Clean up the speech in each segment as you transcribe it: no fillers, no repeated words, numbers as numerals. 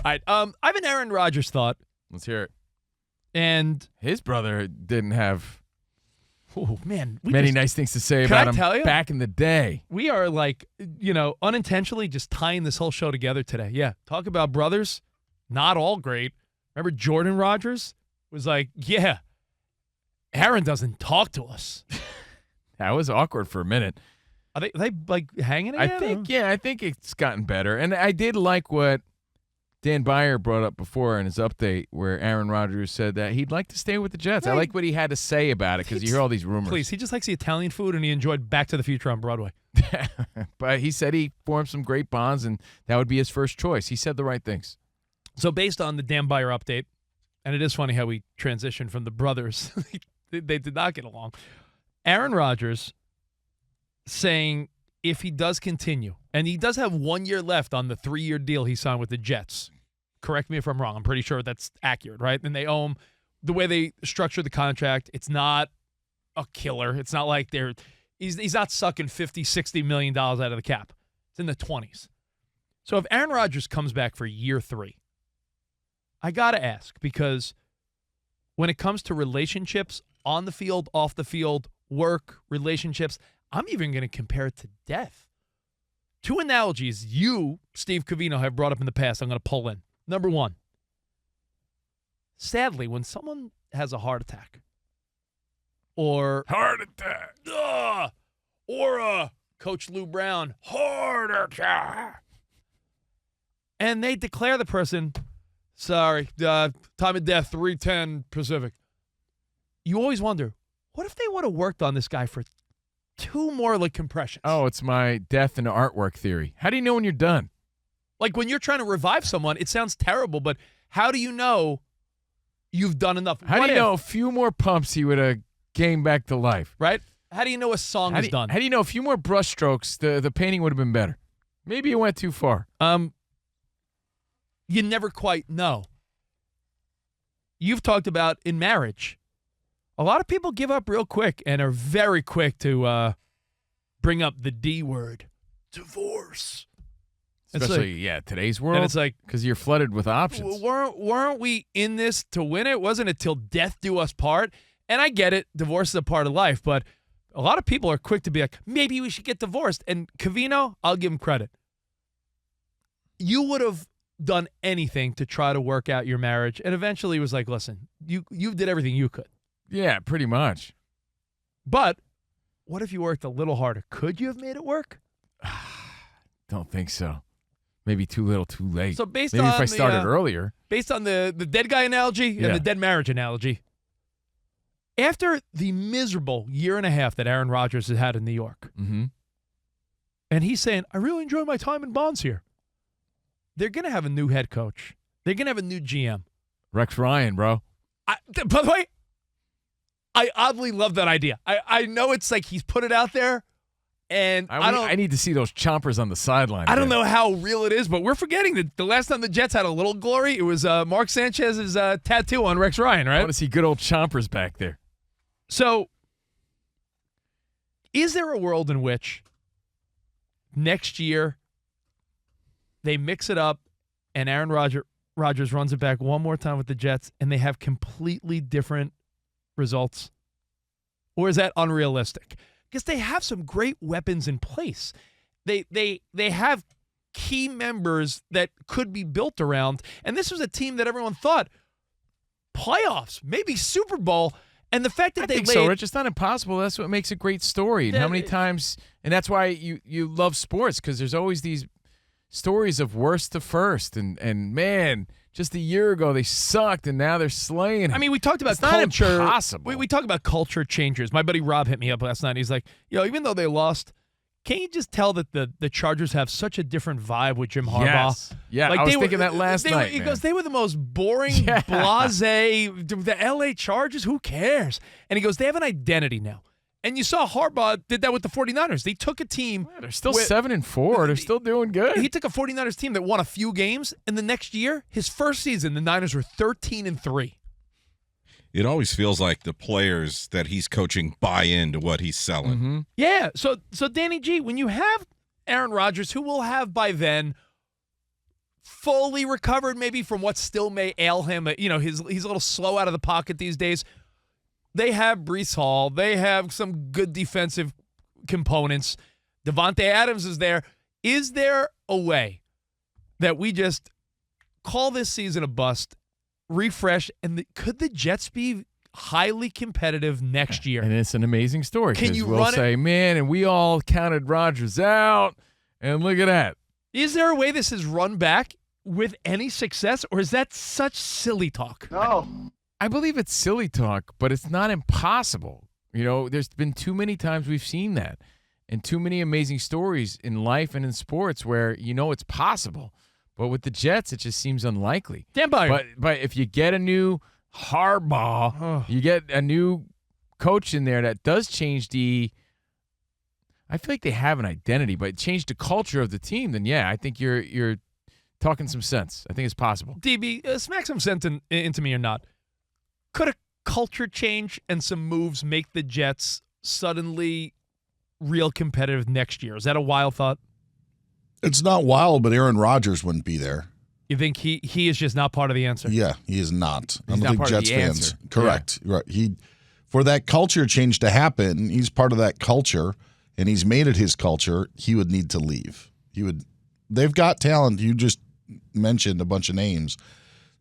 right. I have an Aaron Rodgers thought. Let's hear it. And his brother didn't have many nice things to say about him back in the day. We are unintentionally just tying this whole show together today. Yeah, talk about brothers, not all great. Remember Jordan Rodgers was like, yeah, Aaron doesn't talk to us. That was awkward for a minute. Are they like hanging again? I think it's gotten better. And I did like what Dan Beyer brought up before in his update where Aaron Rodgers said that he'd like to stay with the Jets. I like what he had to say about it because you hear all these rumors. Please, he just likes the Italian food and he enjoyed Back to the Future on Broadway. But he said he formed some great bonds and that would be his first choice. He said the right things. So based on the Dan Beyer update, and it is funny how we transitioned from the brothers. They did not get along. Aaron Rodgers saying if he does continue, and he does have 1 year left on the 3-year deal he signed with the Jets. Correct me if I'm wrong. I'm pretty sure that's accurate, right? And they owe him the way they structure the contract. It's not a killer. It's not like he's not sucking $50-60 million out of the cap. It's in the 20s. So if Aaron Rodgers comes back for year 3, I got to ask, because when it comes to relationships on the field, off the field, work, relationships, I'm even going to compare it to death. 2 analogies you, Steve Covino, have brought up in the past I'm going to pull in. Number 1, sadly, when someone has a heart attack or Coach Lou Brown, heart attack, and they declare the person, sorry, time of death, 3:10 Pacific. You always wonder, what if they would have worked on this guy for 2 more compressions? Oh, it's my death and artwork theory. How do you know when you're done? Like when you're trying to revive someone, it sounds terrible, but how do you know you've done enough? How do you know a few more pumps he would have came back to life? Right? How do you know a song is done? How do you know a few more brush strokes, the painting would have been better? Maybe it went too far. You never quite know. You've talked about in marriage, a lot of people give up real quick and are very quick to bring up the D word, divorce. Especially, today's world. And it's like, because you're flooded with options. Weren't we in this to win it? Wasn't it till death do us part? And I get it. Divorce is a part of life. But a lot of people are quick to be like, maybe we should get divorced. And Covino, I'll give him credit. You would have done anything to try to work out your marriage. And eventually was like, listen, you did everything you could. Yeah, pretty much. But what if you worked a little harder? Could you have made it work? Don't think so. Maybe too little, too late. So maybe if I started earlier. Based on the dead guy analogy and the dead marriage analogy, after the miserable 1.5 years that Aaron Rodgers has had in New York, and he's saying, I really enjoy my time in Bonds here. They're going to have a new head coach. They're going to have a new GM. Rex Ryan, bro. By the way, I oddly love that idea. I know it's like he's put it out there. And I need to see those chompers on the sideline. I don't know how real it is, but we're forgetting that the last time the Jets had a little glory, it was Mark Sanchez's tattoo on Rex Ryan, right? I want to see good old chompers back there. So, is there a world in which next year they mix it up and Aaron Rodgers runs it back one more time with the Jets and they have completely different results? Or is that unrealistic? Because they have some great weapons in place. They have key members that could be built around. And this was a team that everyone thought playoffs, maybe Super Bowl. And the fact that I think so, Rich. It's not impossible. That's what makes a great story. And how many times, and that's why you love sports, because there's always these stories of worst to first. And man, just a year ago they sucked, and now they're slaying it. I mean, we talked about it's culture. Not impossible. We talked about culture changers. My buddy Rob hit me up last night. He's like, even though they lost, can't you just tell that the Chargers have such a different vibe with Jim Harbaugh? Yes. Yeah, I was thinking that last night. He goes, they were the most boring, blasé, the L.A. Chargers, who cares? And he goes, they have an identity now. And you saw Harbaugh did that with the 49ers. They took a team. Yeah, they're still 7-4. They're still doing good. He took a 49ers team that won a few games, and the next year, his first season, the Niners were 13-3. It always feels like the players that he's coaching buy into what he's selling. Mm-hmm. Yeah. So Danny G, when you have Aaron Rodgers, who will have by then fully recovered maybe from what still may ail him. He's a little slow out of the pocket these days. They have Breece Hall. They have some good defensive components. Devontae Adams is there. Is there a way that we just call this season a bust, refresh, and could the Jets be highly competitive next year? And it's an amazing story. Can you we'll run say, man, and we all counted Rodgers out, and look at that. Is there a way this is run back with any success, or is that such silly talk? No. I believe it's silly talk, but it's not impossible. There's been too many times we've seen that, and too many amazing stories in life and in sports where it's possible. But with the Jets, it just seems unlikely. Dan Byer. But if you get a new Harbaugh, you get a new coach in there that does change I feel like they have an identity, but change the culture of the team, then yeah, I think you're talking some sense. I think it's possible. DB, smack some sense into me or not. Could a culture change and some moves make the Jets suddenly real competitive next year? Is that a wild thought? It's not wild, but Aaron Rodgers wouldn't be there. You think he is just not part of the answer? Yeah, he is not. I He's don't not think part of Jets the fans. answer. Correct. Yeah. Right. For that culture change to happen, he's part of that culture, and he's made it his culture. He would need to leave. They've got talent. You just mentioned a bunch of names.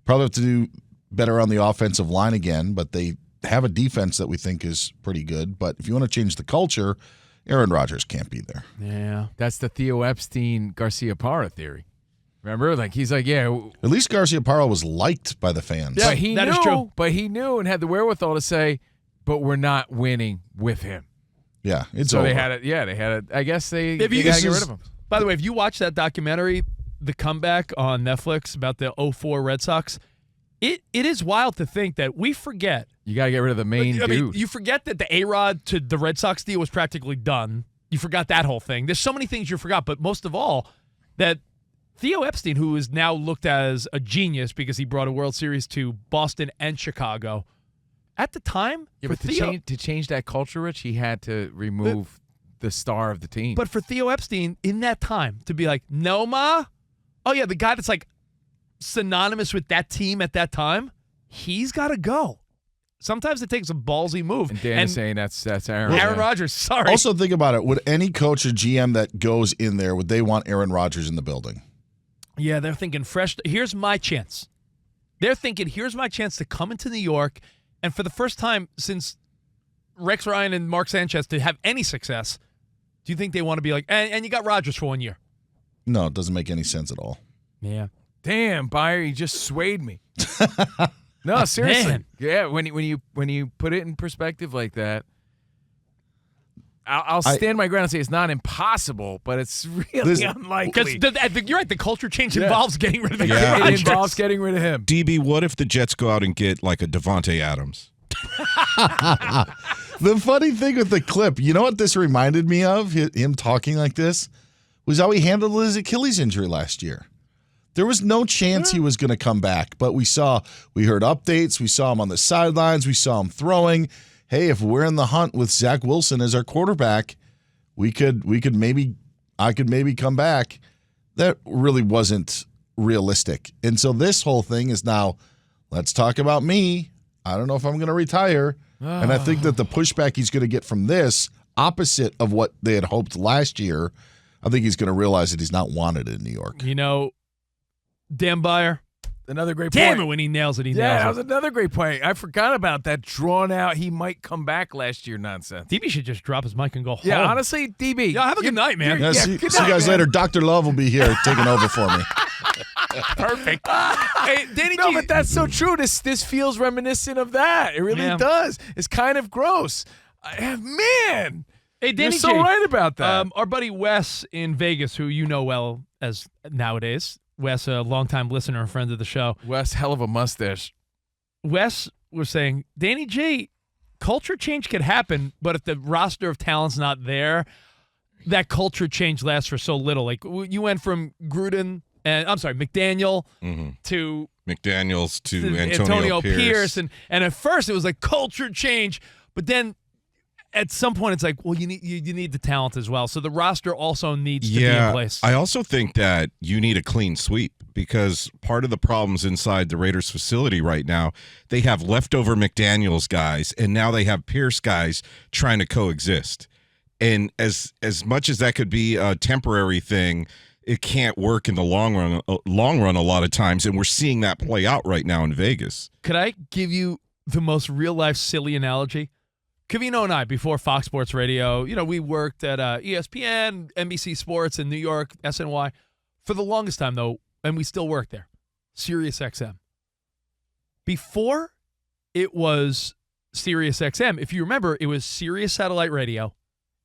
Probably have to do better on the offensive line again, but they have a defense that we think is pretty good. But if you want to change the culture, Aaron Rodgers can't be there. Yeah. That's the Theo Epstein Garcia Parra theory. Remember? He's like, yeah. At least Garcia Parra was liked by the fans. Yeah, that is true. But he knew and had the wherewithal to say, but we're not winning with him. Yeah, it's so over. they had it. Yeah, they had it. I guess they got to get rid of him. By the way, if you watch that documentary, The Comeback on Netflix about the 2004 Red Sox, it is wild to think that we forget. You got to get rid of the main dude. You forget that the A-Rod to the Red Sox deal was practically done. You forgot that whole thing. There's so many things you forgot, but most of all, that Theo Epstein, who is now looked as a genius because he brought a World Series to Boston and Chicago, at the time, but to change that culture, Rich, he had to remove the star of the team. But for Theo Epstein, in that time, to be like, no, ma? Oh, yeah, the guy that's synonymous with that team at that time, he's got to go. Sometimes it takes a ballsy move. And Dan is saying that's Aaron. Aaron Rodgers, sorry. Also, think about it. Would any coach or GM that goes in there, would they want Aaron Rodgers in the building? Yeah, they're thinking fresh. Here's my chance. They're thinking, here's my chance to come into New York, and for the first time since Rex Ryan and Mark Sanchez to have any success, do you think they want to be like, and you got Rodgers for 1 year? No, it doesn't make any sense at all. Yeah. Damn, Byer, you just swayed me. No, seriously. Man. Yeah, when you put it in perspective like that, I'll stand my ground and say it's not impossible, but it's really unlikely. Because you're right, the culture change involves getting rid of the Yeah. It involves getting rid of him. DB, what if the Jets go out and get a Devontae Adams? The funny thing with the clip, you know what this reminded me of, him talking like this, was how he handled his Achilles injury last year. There was no chance he was going to come back, but we heard updates, we saw him on the sidelines, we saw him throwing. Hey, if we're in the hunt with Zach Wilson as our quarterback, I could maybe come back. That really wasn't realistic. And so this whole thing is now, let's talk about me. I don't know if I'm going to retire. And I think that the pushback he's going to get from this, opposite of what they had hoped last year, I think he's going to realize that he's not wanted in New York. Dan Byer, Another great point. damn it, when he nails it, he Yeah, that nails was it. another great point. I forgot about that drawn out, he might come back last year nonsense. DB should just drop his mic and go home. Yeah, honestly, DB. Yeah, have a good night, man. Yeah, Yeah, see good you night, guys man. later. Dr. Love will be here taking over for me. Perfect. Hey, Danny No, G. but that's so true. This feels reminiscent of that. It really Yeah. does. It's kind of gross. Man, Hey, you're Danny so G. right about that. Our buddy Wes in Vegas, who you know well as nowadays. Wes, a longtime listener and friend of the show. Wes, hell of a mustache. Wes was saying, Danny G, culture change could happen, but if the roster of talent's not there, that culture change lasts for so little. Like, you went from McDaniel to McDaniels to Antonio Pierce. And at first it was like culture change, but then at some point it's like, well, you need the talent as well. So the roster also needs to be in place. I also think that you need a clean sweep because part of the problems inside the Raiders facility right now, they have leftover McDaniels guys, and now they have Pierce guys trying to coexist. And as much as that could be a temporary thing, it can't work in the long run a lot of times, and we're seeing that play out right now in Vegas. Could I give you the most real-life silly analogy? COVINO and I, before Fox Sports Radio, we worked at ESPN, NBC Sports in New York, SNY. For the longest time, though, and we still work there, Sirius XM. Before it was Sirius XM, if you remember, it was Sirius Satellite Radio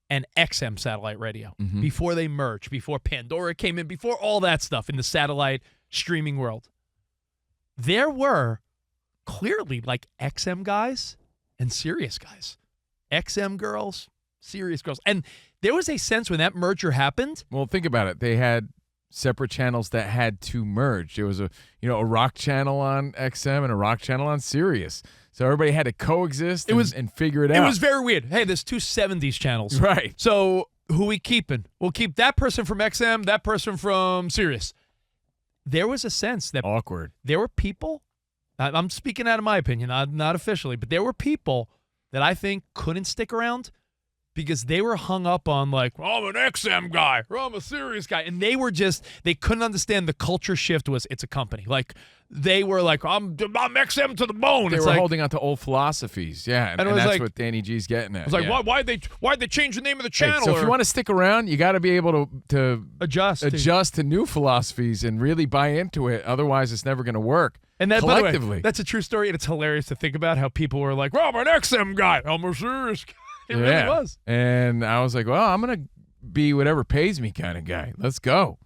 and XM Satellite Radio. Mm-hmm. Before they merged, before Pandora came in, before all that stuff in the satellite streaming world. There were clearly like XM guys and Sirius guys. XM girls, Sirius girls. And there was a sense when that merger happened. Well, think about it. They had separate channels that had to merge. There was a rock channel on XM and a rock channel on Sirius. So everybody had to coexist and figure it out. It was very weird. Hey, there's two 70s channels. Right. So who we keeping? We'll keep that person from XM, that person from Sirius. There was a sense that awkward. There were people, I'm speaking out of my opinion, not officially, but there were people that I think couldn't stick around because they were hung up on like, I'm an XM guy, or I'm a Sirius guy. And they couldn't understand the culture shift was it's a company. Like, they were like, I'm XM to the bone. They were holding on to old philosophies, yeah, and that's like, what Danny G's getting at. It's like, why'd they change the name of the channel? So if you want to stick around, you got to be able to adjust to new philosophies and really buy into it. Otherwise, it's never going to work. And that, collectively, by the way, that's a true story, and it's hilarious to think about how people were like, I'm an XM guy, I'm a Sirius guy. It really was. And I was like, well, I'm going to be whatever pays me kind of guy. Let's go.